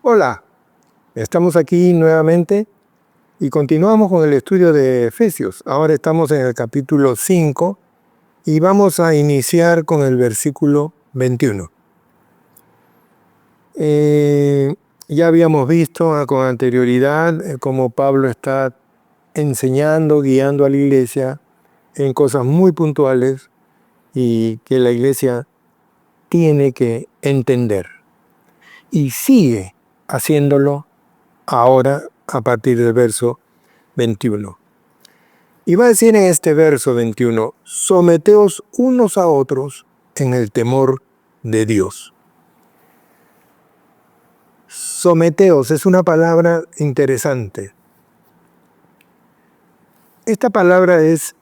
Hola, estamos aquí nuevamente y continuamos con el estudio de Efesios. Ahora estamos en el capítulo 5 y vamos a iniciar con el versículo 21. Ya habíamos visto con anterioridad cómo Pablo está enseñando, guiando a la iglesia en cosas muy puntuales y que la iglesia tiene que entender. Y sigue haciéndolo ahora a partir del verso 21. Y va a decir en este verso 21, someteos unos a otros en el temor de Dios. Someteos es una palabra interesante. Esta palabra es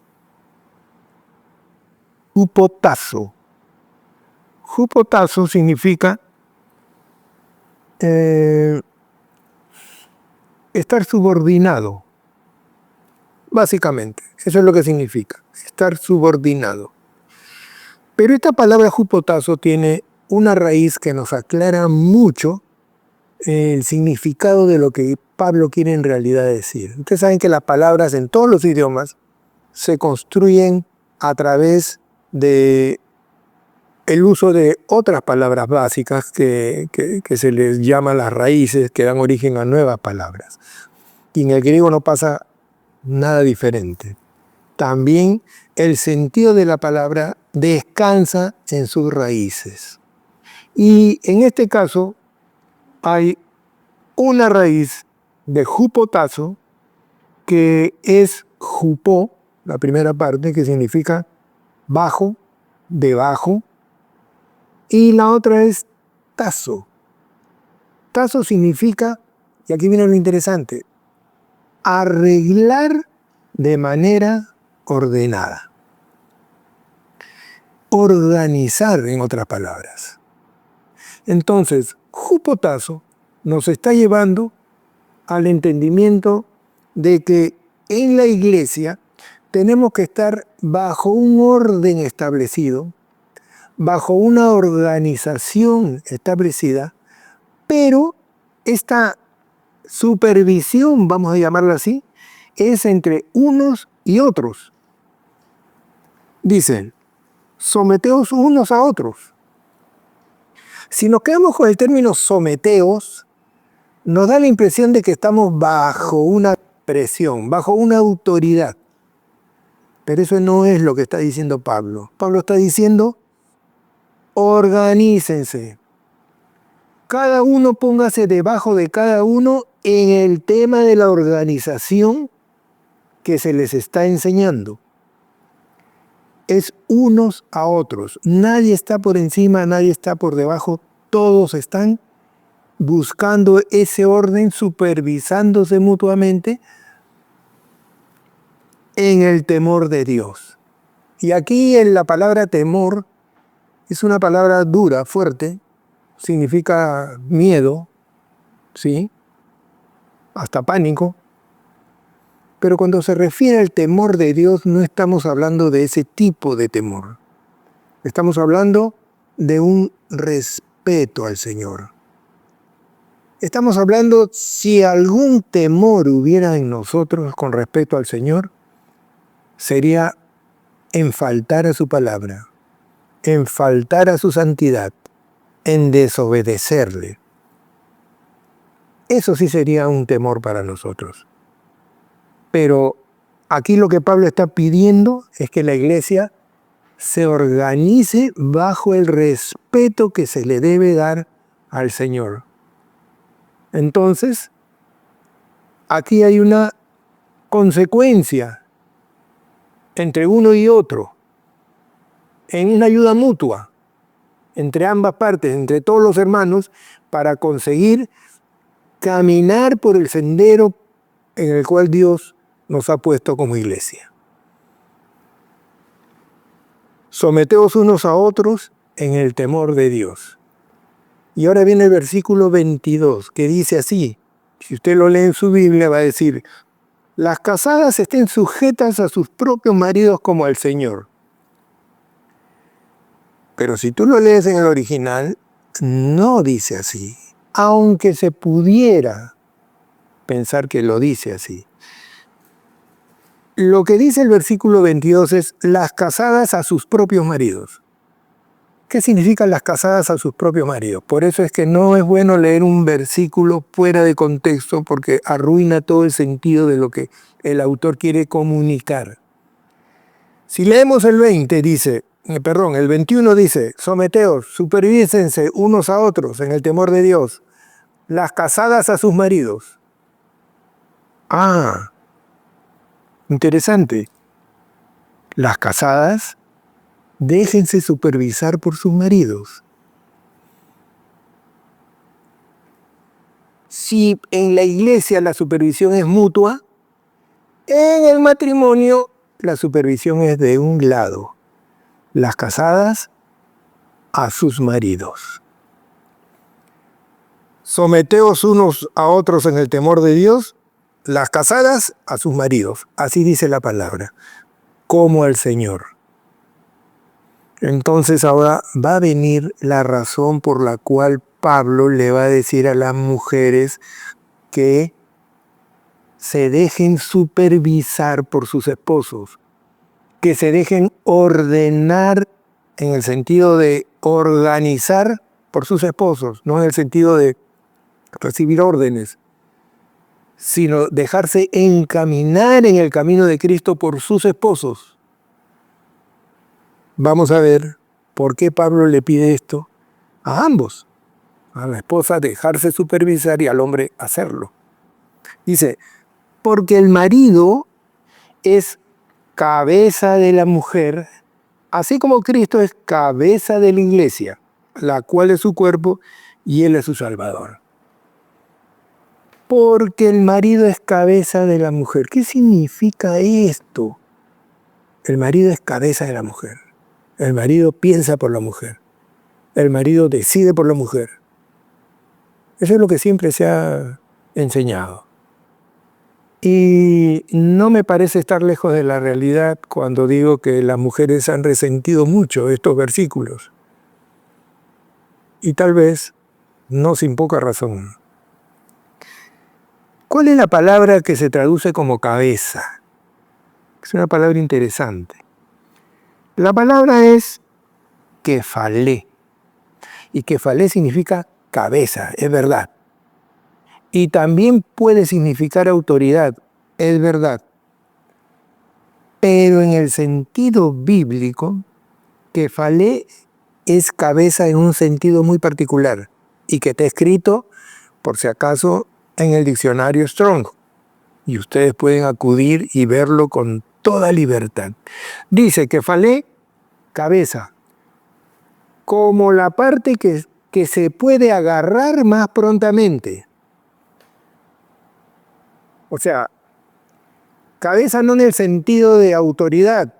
hupotazo. Hupotazo significa estar subordinado. Básicamente, eso es lo que significa, estar subordinado. Pero esta palabra hupotazo tiene una raíz que nos aclara mucho el significado de lo que Pablo quiere en realidad decir. Ustedes saben que las palabras en todos los idiomas se construyen a través de el uso de otras palabras básicas que se les llama las raíces, que dan origen a nuevas palabras. Y en el griego no pasa nada diferente. También el sentido de la palabra descansa en sus raíces. Y en este caso hay una raíz de hupotazo que es hupo, la primera parte, que significa bajo, debajo, y la otra es tazo. Tazo significa, y aquí viene lo interesante, arreglar de manera ordenada. Organizar, en otras palabras. Entonces, hupotazo nos está llevando al entendimiento de que en la iglesia tenemos que estar bajo un orden establecido, bajo una organización establecida, pero esta supervisión, vamos a llamarla así, es entre unos y otros. Dicen, someteos unos a otros. Si nos quedamos con el término someteos, nos da la impresión de que estamos bajo una presión, bajo una autoridad. Pero eso no es lo que está diciendo Pablo. Pablo está diciendo, organícense. Cada uno póngase debajo de cada uno en el tema de la organización que se les está enseñando. Es unos a otros. Nadie está por encima, nadie está por debajo. Todos están buscando ese orden, supervisándose mutuamente en el temor de Dios. Y aquí en la palabra temor es una palabra dura, fuerte, significa miedo, ¿sí? Hasta pánico. Pero cuando se refiere al temor de Dios no estamos hablando de ese tipo de temor. Estamos hablando de un respeto al Señor. Estamos hablando, si algún temor hubiera en nosotros con respecto al Señor, sería en faltar a su palabra, en faltar a su santidad, en desobedecerle. Eso sí sería un temor para nosotros. Pero aquí lo que Pablo está pidiendo es que la iglesia se organice bajo el respeto que se le debe dar al Señor. Entonces, aquí hay una consecuencia entre uno y otro, en una ayuda mutua, entre ambas partes, entre todos los hermanos, para conseguir caminar por el sendero en el cual Dios nos ha puesto como iglesia. Someteos unos a otros en el temor de Dios. Y ahora viene el versículo 22, que dice así, si usted lo lee en su Biblia va a decir, las casadas estén sujetas a sus propios maridos como al Señor. Pero si tú lo lees en el original, no dice así. aunque se pudiera pensar que lo dice así. Lo que dice el versículo 22 es las casadas a sus propios maridos. ¿Qué significan las casadas a sus propios maridos? Por eso es que no es bueno leer un versículo fuera de contexto porque arruina todo el sentido de lo que el autor quiere comunicar. Si leemos el 21 dice, someteos, supervísense unos a otros en el temor de Dios, las casadas a sus maridos. Ah, interesante. Las casadas, déjense supervisar por sus maridos. Si en la iglesia la supervisión es mutua, en el matrimonio la supervisión es de un lado. Las casadas a sus maridos. Someteos unos a otros en el temor de Dios, las casadas a sus maridos. Así dice la palabra, como al Señor. Entonces ahora va a venir la razón por la cual Pablo le va a decir a las mujeres que se dejen supervisar por sus esposos, que se dejen ordenar en el sentido de organizar por sus esposos, no en el sentido de recibir órdenes, sino dejarse encaminar en el camino de Cristo por sus esposos. Vamos a ver por qué Pablo le pide esto a ambos. A la esposa dejarse supervisar y al hombre hacerlo. Dice, porque el marido es cabeza de la mujer, así como Cristo es cabeza de la iglesia, la cual es su cuerpo y él es su Salvador. Porque el marido es cabeza de la mujer. ¿Qué significa esto? El marido es cabeza de la mujer. El marido piensa por la mujer. El marido decide por la mujer. Eso es lo que siempre se ha enseñado. Y no me parece estar lejos de la realidad cuando digo que las mujeres han resentido mucho estos versículos. Y tal vez no sin poca razón. ¿Cuál es la palabra que se traduce como cabeza? Es una palabra interesante. La palabra es kefalé. Y kefalé significa cabeza, es verdad. Y también puede significar autoridad, es verdad. Pero en el sentido bíblico, kefalé es cabeza en un sentido muy particular y que está escrito, por si acaso, en el diccionario Strong. Y ustedes pueden acudir y verlo con toda libertad. Dice kefalé, cabeza, como la parte que se puede agarrar más prontamente. O sea, cabeza no en el sentido de autoridad,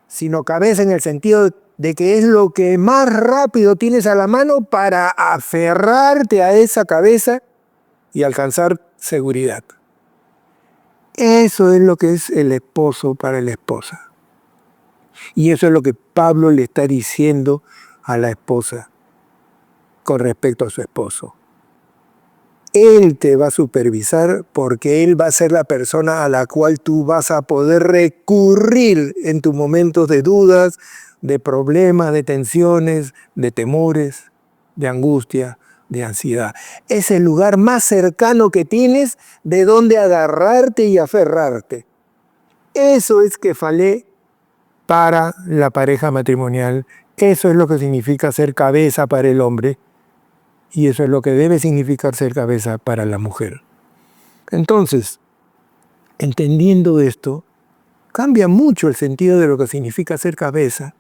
sino cabeza en el sentido de que es lo que más rápido tienes a la mano para aferrarte a esa cabeza y alcanzar seguridad. Eso es lo que es el esposo para la esposa. Y eso es lo que Pablo le está diciendo a la esposa con respecto a su esposo. Él te va a supervisar porque Él va a ser la persona a la cual tú vas a poder recurrir en tus momentos de dudas, de problemas, de tensiones, de temores, de angustia, de ansiedad. Es el lugar más cercano que tienes de donde agarrarte y aferrarte. Eso es kefalé para la pareja matrimonial. Eso es lo que significa ser cabeza para el hombre. Y eso es lo que debe significar ser cabeza para la mujer. Entonces, entendiendo esto, cambia mucho el sentido de lo que significa ser cabeza.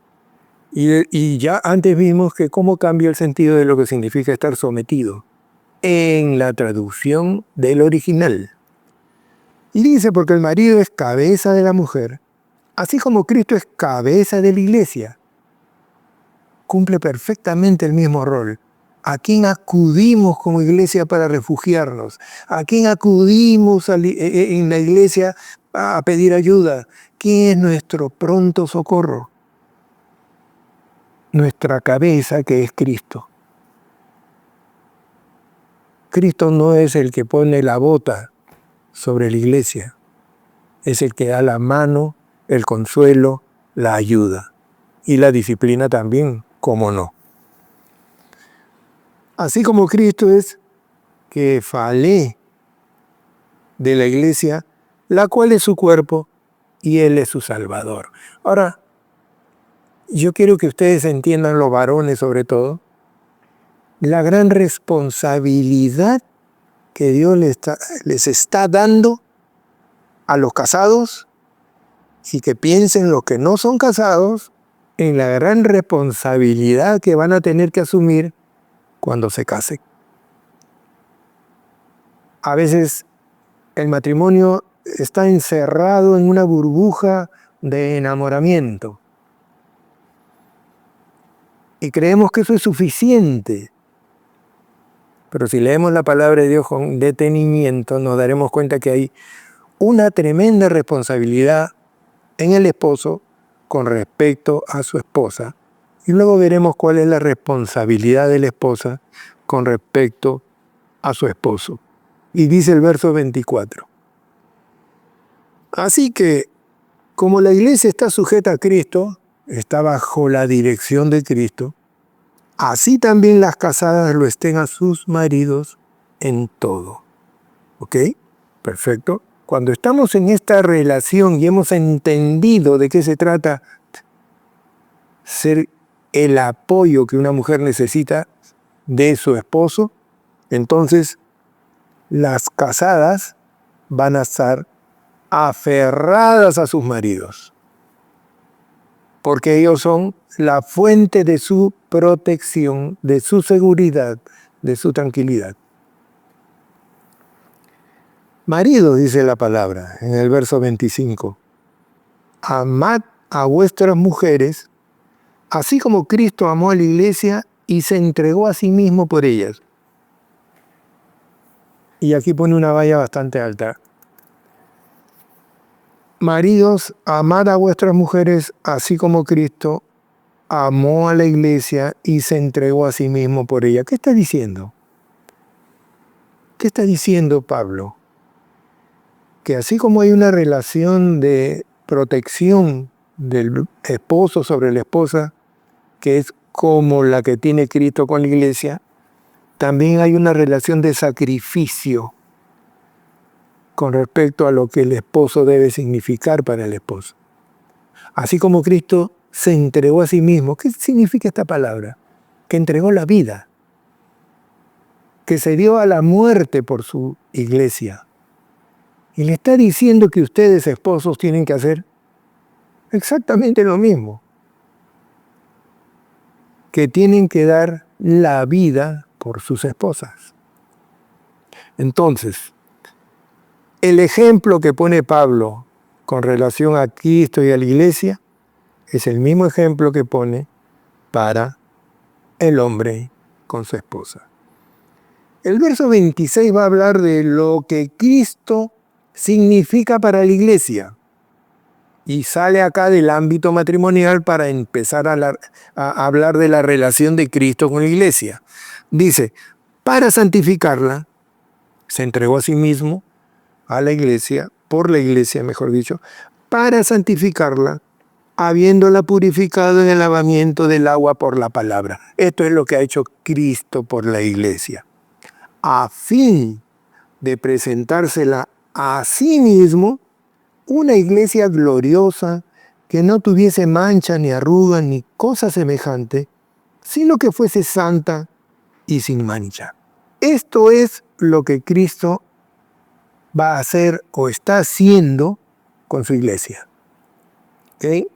Y ya antes vimos que cómo cambia el sentido de lo que significa estar sometido en la traducción del original. Y dice, porque el marido es cabeza de la mujer, así como Cristo es cabeza de la iglesia. Cumple perfectamente el mismo rol. ¿A quién acudimos como iglesia para refugiarnos? ¿A quién acudimos en la iglesia a pedir ayuda? ¿Quién es nuestro pronto socorro? Nuestra cabeza, que es Cristo. Cristo no es el que pone la bota sobre la iglesia, es el que da la mano, el consuelo, la ayuda y la disciplina también, cómo no. Así como Cristo es que falé de la iglesia, la cual es su cuerpo y Él es su Salvador. Ahora, yo quiero que ustedes entiendan, los varones sobre todo, la gran responsabilidad que Dios les está dando a los casados y que piensen los que no son casados en la gran responsabilidad que van a tener que asumir cuando se casen. A veces el matrimonio está encerrado en una burbuja de enamoramiento y creemos que eso es suficiente. Pero si leemos la palabra de Dios con detenimiento, nos daremos cuenta que hay una tremenda responsabilidad en el esposo con respecto a su esposa. Y luego veremos cuál es la responsabilidad de la esposa con respecto a su esposo. Y dice el verso 24. Así que, como la iglesia está sujeta a Cristo, está bajo la dirección de Cristo, así también las casadas lo estén a sus maridos en todo. ¿Ok? Perfecto. Cuando estamos en esta relación y hemos entendido de qué se trata ser el apoyo que una mujer necesita de su esposo, entonces las casadas van a estar aferradas a sus maridos, porque ellos son la fuente de su protección, de su seguridad, de su tranquilidad. Maridos, dice la palabra en el verso 25, amad a vuestras mujeres, así como Cristo amó a la iglesia y se entregó a sí mismo por ellas. Y aquí pone una valla bastante alta. Maridos, amad a vuestras mujeres, así como Cristo amó a la iglesia y se entregó a sí mismo por ella. ¿Qué está diciendo? ¿Qué está diciendo Pablo? Que así como hay una relación de protección del esposo sobre la esposa, que es como la que tiene Cristo con la iglesia, también hay una relación de sacrificio con respecto a lo que el esposo debe significar para el esposo. Así como Cristo se entregó a sí mismo. ¿Qué significa esta palabra? Que entregó la vida, que se dio a la muerte por su iglesia. Y le está diciendo que ustedes, esposos, tienen que hacer exactamente lo mismo. Que tienen que dar la vida por sus esposas. Entonces, el ejemplo que pone Pablo con relación a Cristo y a la iglesia es el mismo ejemplo que pone para el hombre con su esposa. El verso 26 va a hablar de lo que Cristo significa para la iglesia y sale acá del ámbito matrimonial para empezar a hablar de la relación de Cristo con la iglesia. Dice, para santificarla, se entregó a sí mismo a la iglesia, por la iglesia mejor dicho, para santificarla, habiéndola purificado en el lavamiento del agua por la palabra. Esto es lo que ha hecho Cristo por la iglesia, a fin de presentársela a sí mismo una iglesia gloriosa, que no tuviese mancha ni arruga ni cosa semejante, sino que fuese santa y sin mancha. Esto es lo que Cristo va a hacer o está haciendo con su iglesia. ¿Okay?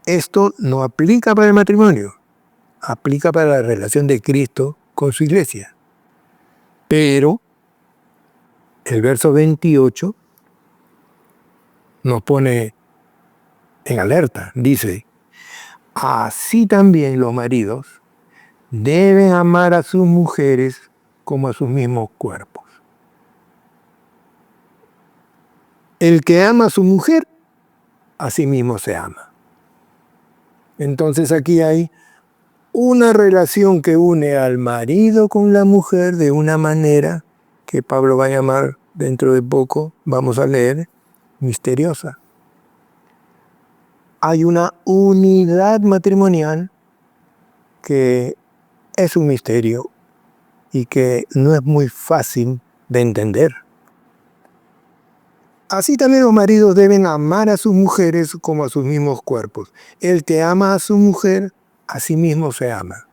Esto no aplica para el matrimonio, aplica para la relación de Cristo con su iglesia. Pero el verso 28 nos pone en alerta. Dice, así también los maridos deben amar a sus mujeres como a sus mismos cuerpos. El que ama a su mujer, a sí mismo se ama. Entonces aquí hay una relación que une al marido con la mujer de una manera que Pablo va a llamar dentro de poco, vamos a leer, misteriosa. Hay una unidad matrimonial que es un misterio y que no es muy fácil de entender. Así también los maridos deben amar a sus mujeres como a sus mismos cuerpos. El que ama a su mujer, a sí mismo se ama.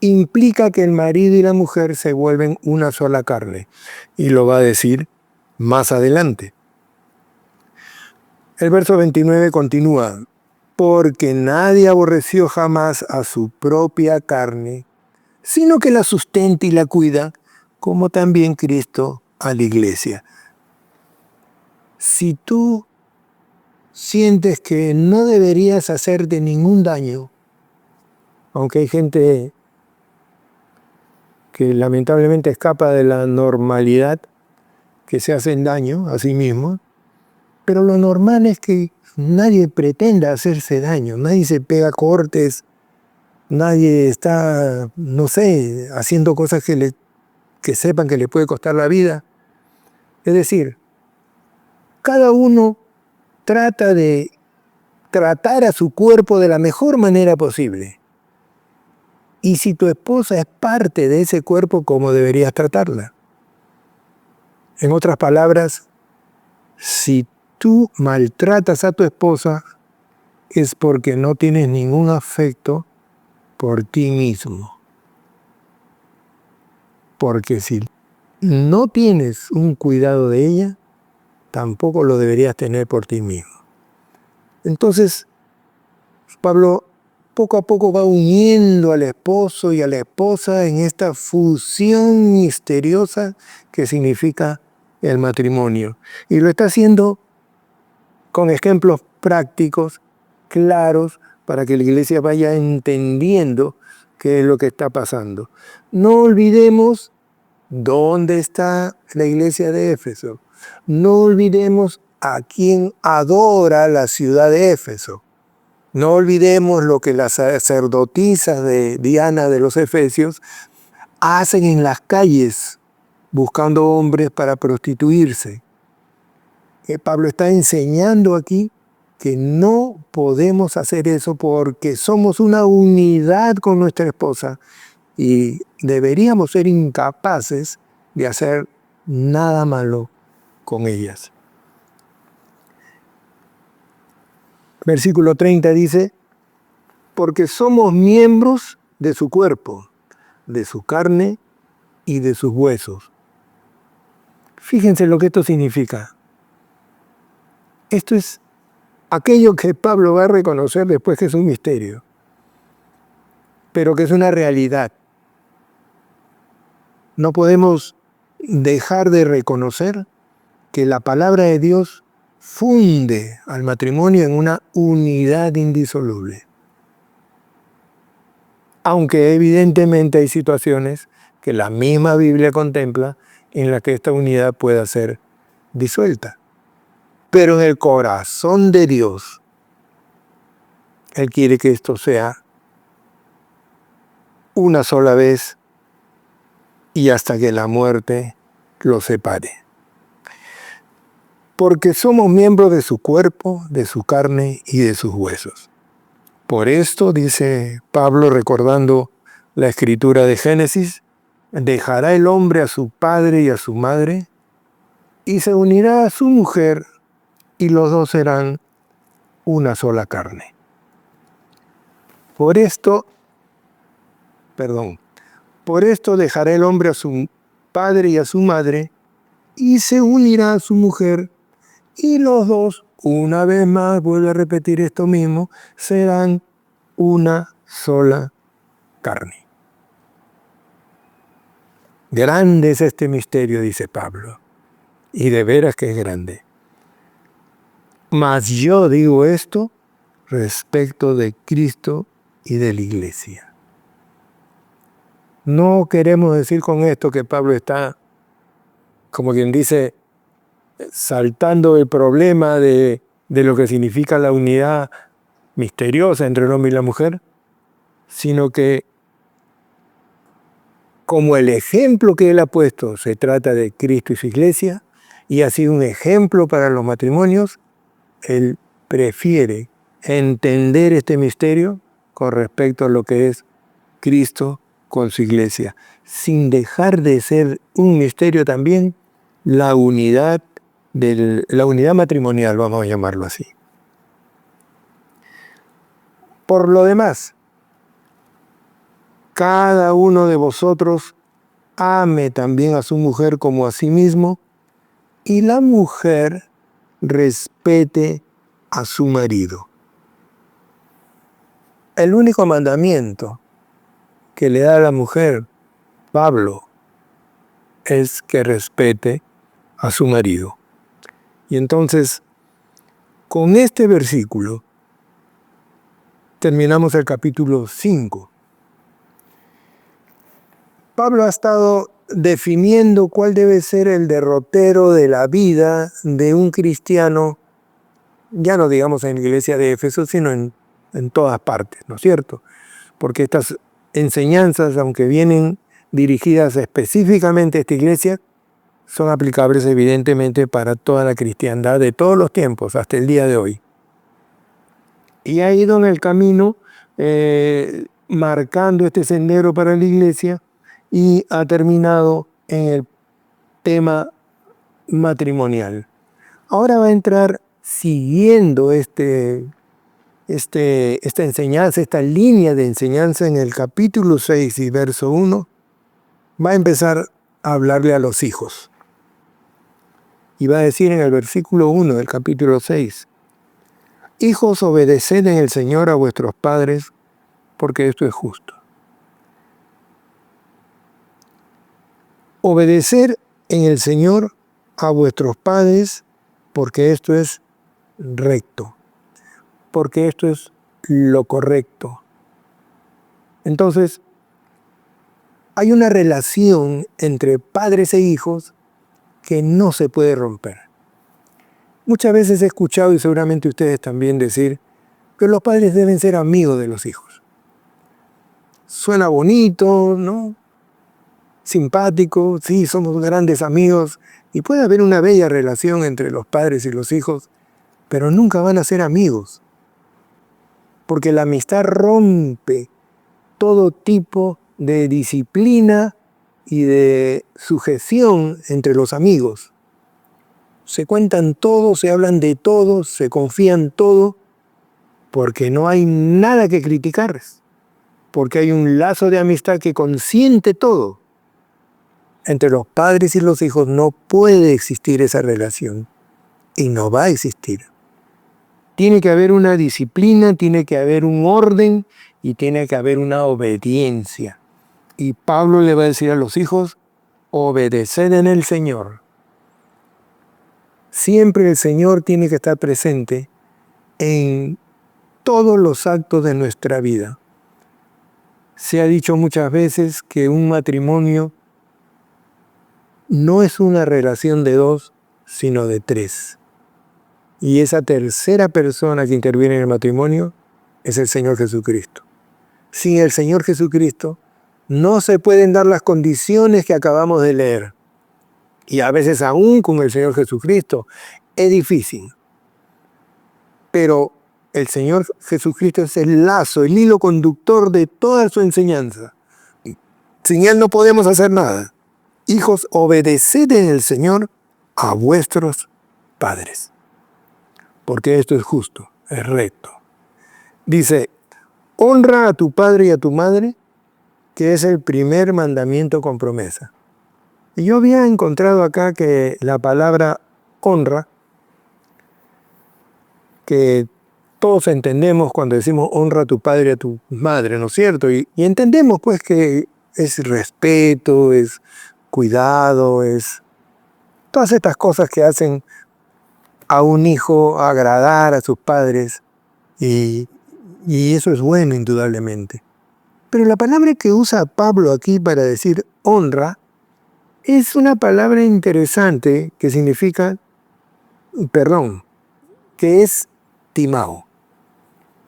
Implica que el marido y la mujer se vuelven una sola carne, y lo va a decir más adelante. El verso 29 continúa, porque nadie aborreció jamás a su propia carne, sino que la sustenta y la cuida, como también Cristo a la iglesia. Si tú sientes que no deberías hacerte ningún daño, aunque hay gente que lamentablemente escapa de la normalidad, que se hacen daño a sí mismos, pero lo normal es que nadie pretenda hacerse daño, nadie se pega cortes, nadie está, no sé, haciendo cosas que sepan que le puede costar la vida. Es decir, cada uno trata de tratar a su cuerpo de la mejor manera posible. Y si tu esposa es parte de ese cuerpo, ¿cómo deberías tratarla? En otras palabras, si tú maltratas a tu esposa, es porque no tienes ningún afecto por ti mismo. Porque si no tienes un cuidado de ella, tampoco lo deberías tener por ti mismo. Entonces, Pablo poco a poco va uniendo al esposo y a la esposa en esta fusión misteriosa que significa el matrimonio. Y lo está haciendo con ejemplos prácticos, claros, para que la iglesia vaya entendiendo qué es lo que está pasando. No olvidemos dónde está la iglesia de Éfeso. No olvidemos a quién adora la ciudad de Éfeso. No olvidemos lo que las sacerdotisas de Diana de los Efesios hacen en las calles buscando hombres para prostituirse. Pablo está enseñando aquí que no podemos hacer eso porque somos una unidad con nuestra esposa y deberíamos ser incapaces de hacer nada malo con ellas. Versículo 30 dice, porque somos miembros de su cuerpo, de su carne y de sus huesos. Fíjense lo que esto significa. Esto es aquello que Pablo va a reconocer después que es un misterio, pero que es una realidad. No podemos dejar de reconocer que la palabra de Dios funde al matrimonio en una unidad indisoluble. Aunque evidentemente hay situaciones que la misma Biblia contempla en las que esta unidad pueda ser disuelta. Pero en el corazón de Dios, Él quiere que esto sea una sola vez y hasta que la muerte los separe. Porque somos miembros de su cuerpo, de su carne y de sus huesos. Por esto, dice Pablo recordando la escritura de Génesis, dejará el hombre a su padre y a su madre y se unirá a su mujer y los dos serán una sola carne. Por esto dejará el hombre a su padre y a su madre y se unirá a su mujer y los dos, una vez más, vuelve a repetir esto mismo, serán una sola carne. Grande es este misterio, dice Pablo, y de veras que es grande. Mas yo digo esto respecto de Cristo y de la iglesia. No queremos decir con esto que Pablo está, como quien dice, saltando el problema de lo que significa la unidad misteriosa entre el hombre y la mujer. sino que como el ejemplo que él ha puesto se trata de Cristo y su iglesia, y ha sido un ejemplo para los matrimonios, él prefiere entender este misterio con respecto a lo que es Cristo con su iglesia, sin dejar de ser un misterio también la unidad matrimonial, vamos a llamarlo así. Por lo demás, cada uno de vosotros ame también a su mujer como a sí mismo, y la mujer respete a su marido. El único mandamiento que le da a la mujer Pablo es que respete a su marido. Y entonces, con este versículo, terminamos el capítulo 5. Pablo ha estado definiendo cuál debe ser el derrotero de la vida de un cristiano, ya no digamos en la iglesia de Éfeso, sino en todas partes, ¿no es cierto? Porque estas enseñanzas, aunque vienen dirigidas específicamente a esta iglesia, son aplicables evidentemente para toda la cristiandad de todos los tiempos, hasta el día de hoy. Y ha ido en el camino marcando este sendero para la iglesia, y ha terminado en el tema matrimonial. Ahora va a entrar siguiendo esta enseñanza, esta línea de enseñanza en el capítulo 6 y verso 1, va a empezar a hablarle a los hijos. Y va a decir en el versículo 1 del capítulo 6, hijos, obedeced en el Señor a vuestros padres, porque esto es justo. Obedecer en el Señor a vuestros padres, porque esto es recto, porque esto es lo correcto. Entonces, hay una relación entre padres e hijos que no se puede romper. Muchas veces he escuchado, y seguramente ustedes también, decir que los padres deben ser amigos de los hijos. Suena bonito, ¿no? Simpático, sí, somos grandes amigos, y puede haber una bella relación entre los padres y los hijos, pero nunca van a ser amigos, porque la amistad rompe todo tipo de disciplina y de sujeción entre los amigos. Se cuentan todo, se hablan de todo, se confían todo, porque no hay nada que criticar, porque hay un lazo de amistad que consiente todo. Entre los padres y los hijos no puede existir esa relación, y no va a existir. Tiene que haber una disciplina, tiene que haber un orden, y tiene que haber una obediencia. Y Pablo le va a decir a los hijos, obedeced en el Señor. Siempre el Señor tiene que estar presente en todos los actos de nuestra vida. Se ha dicho muchas veces que un matrimonio no es una relación de dos, sino de tres. Y esa tercera persona que interviene en el matrimonio es el Señor Jesucristo. Sin el Señor Jesucristo no se pueden dar las condiciones que acabamos de leer. Y a veces aún con el Señor Jesucristo es difícil. Pero el Señor Jesucristo es el lazo, el hilo conductor de toda su enseñanza. Sin Él no podemos hacer nada. Hijos, obedeced en el Señor a vuestros padres, porque esto es justo, es recto. Dice, honra a tu padre y a tu madre, que es el primer mandamiento con promesa. Y yo había encontrado acá que la palabra honra, que todos entendemos cuando decimos honra a tu padre y a tu madre, ¿no es cierto? Y entendemos pues que es respeto, es cuidado, es todas estas cosas que hacen a un hijo agradar a sus padres, y eso es bueno indudablemente. Pero la palabra que usa Pablo aquí para decir honra es una palabra interesante que significa perdón, que es timao.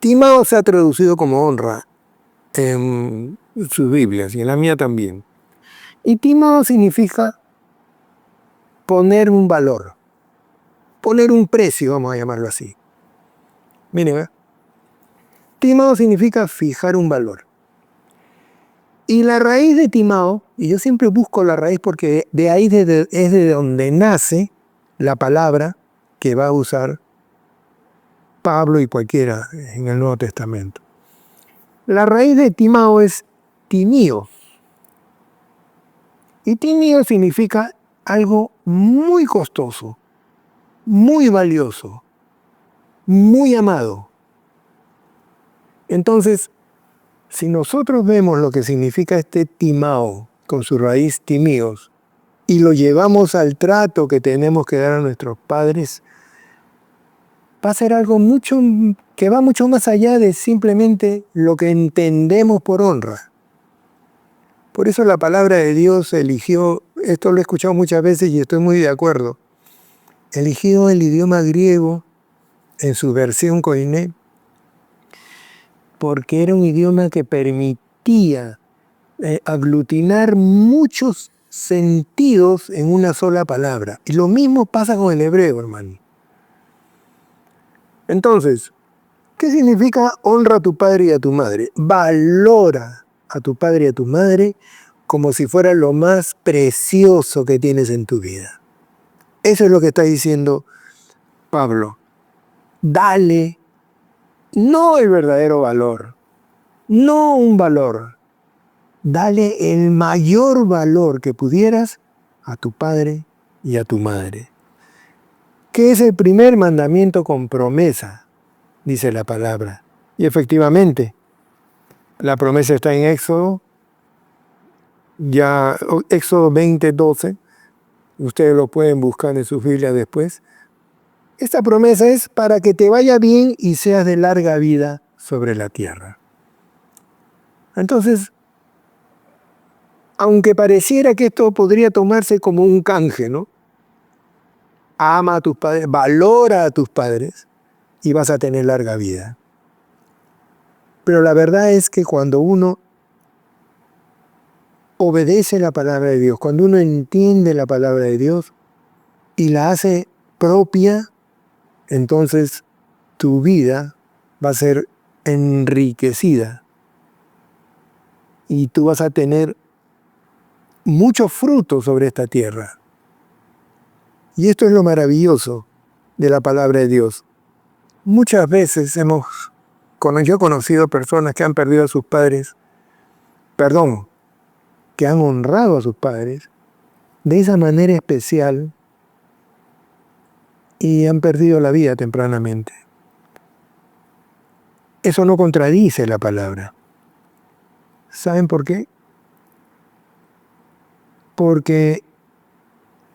Timao se ha traducido como honra, en sus Biblias y en la mía también. Y timado significa poner un valor, poner un precio, vamos a llamarlo así. Miren, timado significa fijar un valor. Y la raíz de timado, y yo siempre busco la raíz porque de ahí es de donde nace la palabra que va a usar Pablo y cualquiera en el Nuevo Testamento. La raíz de timao es timío. Y timío significa algo muy costoso, muy valioso, muy amado. Entonces, si nosotros vemos lo que significa este timao con su raíz timíos y lo llevamos al trato que tenemos que dar a nuestros padres, va a ser algo que va mucho más allá de simplemente lo que entendemos por honra. Por eso la palabra de Dios eligió, esto lo he escuchado muchas veces y estoy muy de acuerdo, eligió el idioma griego en su versión koiné porque era un idioma que permitía aglutinar muchos sentidos en una sola palabra. Y lo mismo pasa con el hebreo, hermano. Entonces, ¿qué significa honra a tu padre y a tu madre? Valora a tu padre y a tu madre como si fuera lo más precioso que tienes en tu vida. Eso es lo que está diciendo Pablo. Dale, no el verdadero valor, no un valor. Dale el mayor valor que pudieras a tu padre y a tu madre. Que es el primer mandamiento con promesa, dice la palabra. Y efectivamente, la promesa está en Éxodo, Éxodo 20:12. Ustedes lo pueden buscar en sus Biblias después. Esta promesa es para que te vaya bien y seas de larga vida sobre la tierra. Entonces, aunque pareciera que esto podría tomarse como un canje, ¿no? Ama a tus padres, valora a tus padres y vas a tener larga vida. Pero la verdad es que cuando uno obedece la palabra de Dios, cuando uno entiende la palabra de Dios y la hace propia, entonces tu vida va a ser enriquecida y tú vas a tener mucho fruto sobre esta tierra. Y esto es lo maravilloso de la palabra de Dios. Muchas veces yo he conocido personas que han perdido a sus padres, que han honrado a sus padres de esa manera especial y han perdido la vida tempranamente. Eso no contradice la palabra. ¿Saben por qué? Porque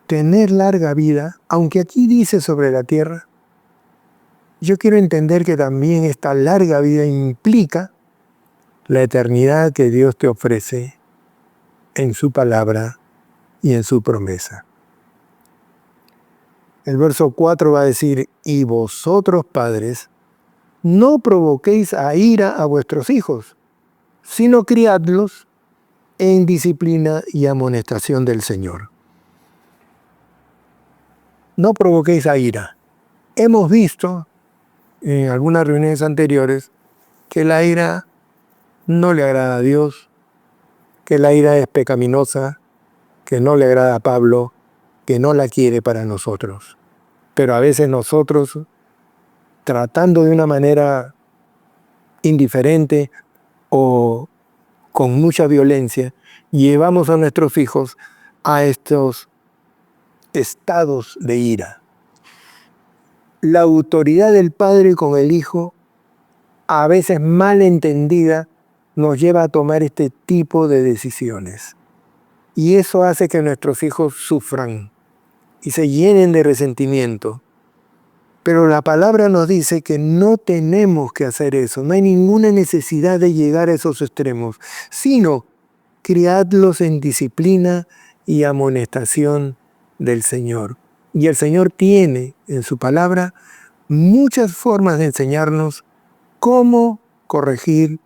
tener larga vida, aunque aquí dice sobre la tierra, yo quiero entender que también esta larga vida implica la eternidad que Dios te ofrece en su palabra y en su promesa. El verso 4 va a decir, y vosotros padres, no provoquéis a ira a vuestros hijos, sino criadlos en disciplina y amonestación del Señor. No provoquéis a ira. Hemos visto en algunas reuniones anteriores que la ira no le agrada a Dios, que la ira es pecaminosa, que no le agrada a Pablo, que no la quiere para nosotros. Pero a veces nosotros, tratando de una manera indiferente o con mucha violencia, llevamos a nuestros hijos a estos estados de ira. La autoridad del padre con el hijo, a veces mal entendida, nos lleva a tomar este tipo de decisiones. Y eso hace que nuestros hijos sufran y se llenen de resentimiento. Pero la palabra nos dice que no tenemos que hacer eso, no hay ninguna necesidad de llegar a esos extremos, sino criadlos en disciplina y amonestación del Señor. Y el Señor tiene en su palabra muchas formas de enseñarnos cómo corregir,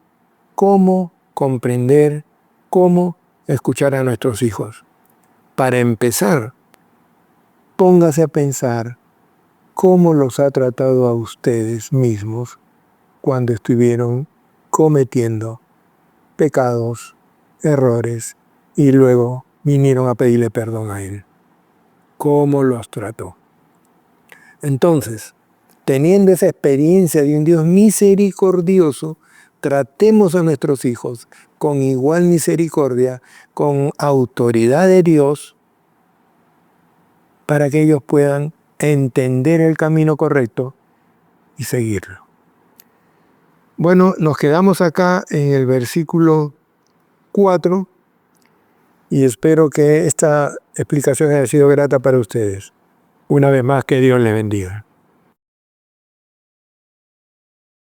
cómo comprender cómo escuchar a nuestros hijos. Para empezar, póngase a pensar cómo los ha tratado a ustedes mismos cuando estuvieron cometiendo pecados, errores, y luego vinieron a pedirle perdón a Él. ¿Cómo los trató? Entonces, teniendo esa experiencia de un Dios misericordioso, tratemos a nuestros hijos con igual misericordia, con autoridad de Dios, para que ellos puedan entender el camino correcto y seguirlo. Bueno, nos quedamos acá en el versículo 4 y espero que esta explicación haya sido grata para ustedes. Una vez más, que Dios les bendiga.